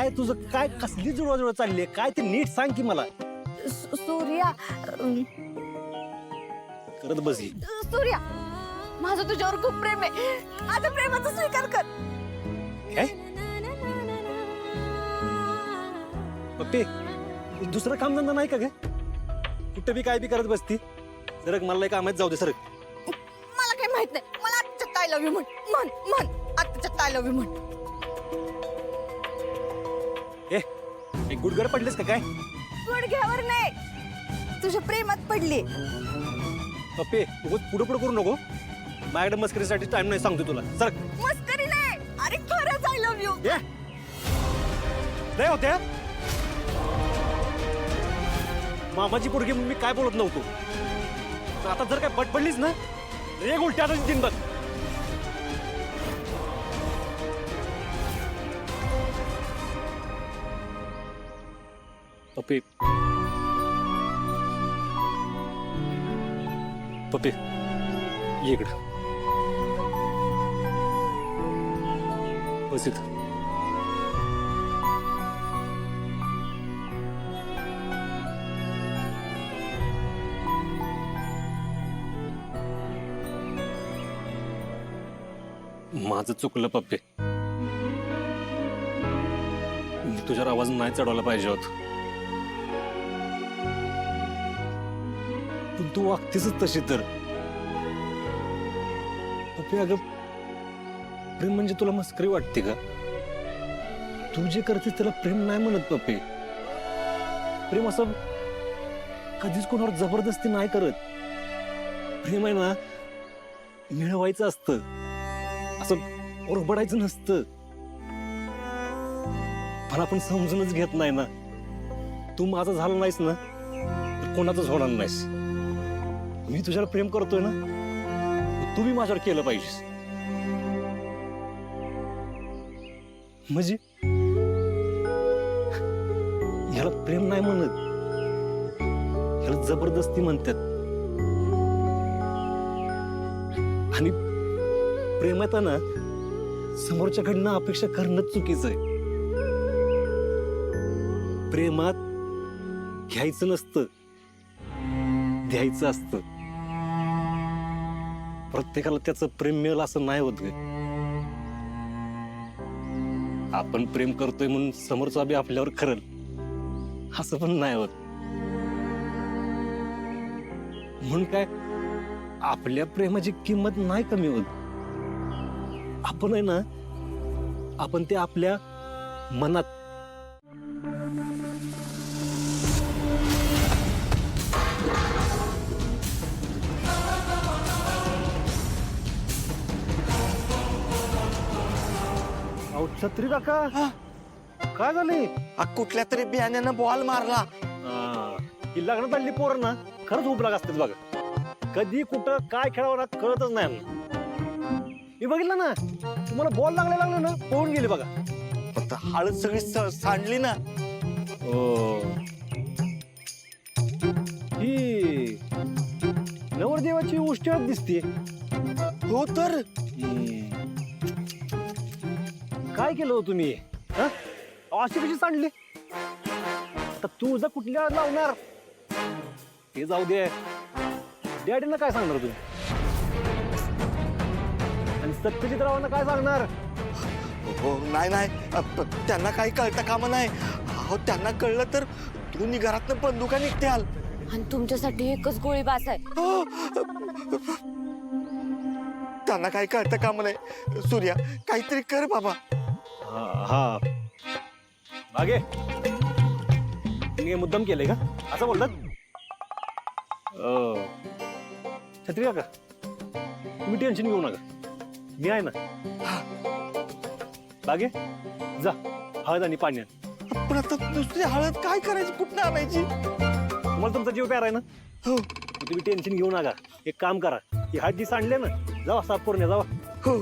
काय तुझं काय कसली जुळवाजुळव चालली आहे काय ते नीट सांग की मला. सूर्या करत बसली. सूर्या माझं तुझ्यावर खूप प्रेम आहे. माझ्या प्रेमाचा स्वीकार कर. काय पप्पे दुसरं काम धंदा नाही का ग? कुठं बी काय बी करत बसती. सरक मला लय कामात जाऊ दे सरक. मला काही माहित नाही. मला आत्ताच्यात आय लव्ह यू म्हण म्हण म्हण आत्ताच्यात आय लव्ह यू म्हण. एक गुडगर पडलेस का काय? गुडघ्यावर नाही तुझ्या प्रेमात पडली. पप्पे उगाच पुढं पुढं करू नको. माझ्याकडे मस्करीसाठी टाइम नाही सांगतो तुला सरक. मस्करी नाही अरे खरंच आय लव्ह यू. नाही होत्या मामाची पोरगी म्हणून मी काय बोलत नव्हतो. तर आता जर काय बट पडलीस ना रेग उलट्या दिन बघ. पप्पे पप्पे ये इकडं बस इथं. माझं चुकलं पप्पे. मी तुझ्यावर आवाज नाही चढवला पाहिजे होत. पण तू वागतेस तशी तर. पप्पे अगं प्रेम म्हणजे तुला मस्करी वाटते का? तू जे करतेस त्याला प्रेम नाही म्हणत पप्पे. प्रेम असं कधीच कोणावर जबरदस्ती नाही करत. प्रेम आहे ना मिळवायचं असतं. असं ओरबडायचं नसतं. पण आपण समजूनच घेत नाही ना. तू माझा झाला नाहीस ना तर कोणाचंच होणार नाहीस. मी तुझ्यावर प्रेम करतोय ना तू बी माझ्यावर केलं पाहिजेस. म्हणजे ह्याला प्रेम नाही म्हणत. ह्याला जबरदस्ती म्हणतात. आणि प्रेमात ना समोरच्याकडनं अपेक्षा करणं चुकीचं आहे. प्रेमात घ्यायचं नसतं द्यायचं असतं. प्रत्येकाला त्याचं प्रेम मिळेल असं नाही होत ग. आपण प्रेम करतोय म्हणून समोरचा बी आपल्यावर करल असं पण नाही होत. म्हणून काय आपल्या प्रेमाची किंमत नाही कमी होत. आपण आहे ना आपण ते आपल्या मनात छत्री काका काय झाली? कुठल्या तरी बियाण्यानं बॉल मारला. ही लग्नात आलेली पोरं ना खरंच उपलाग असतात बघा. कधी कुठं काय खेळावं ना कळतच नाही. मी बघितलं ना तुम्हाला बॉल लागले ना पळून गेले बघा. फक्त हळद सगळी सांडली ना. ही नवरदेवाची उष्टी दिसते. हो तर काय केलं हो तुम्ही? अशी कशी सांडली? तर तुझं कुठल्या लावणार ते जाऊ दे. डॅडींना काय सांगणार तुम्ही? आणि सत्यजित रावांना काय सांगणार? हो नाही नाही त्यांना काही कळता कामा नाही. हो त्यांना कळलं तर दोन्ही घरातनं बंदुका निघत्याल. आणि तुमच्यासाठी एकच गोळी बास आहे. त्यांना काही कळता कामा नाही. सूर्या काहीतरी कर बाबा. हा मागे मुद्दाम केलंय का असं बोलतात? छत्री काका तुम्ही टेन्शन घेऊ नका. मी आहे ना. बागे जा हळद आणि पाणी आण. पण आता दुसरी हळद काय करायची कुठनं आणायची? तुम्हाला तुमचा जीव प्यारा आहे ना. हो तुम्ही टेन्शन घेऊ नका. एक काम करा ही हळद जी सांडले ना जावा साफ करून या जावा. हो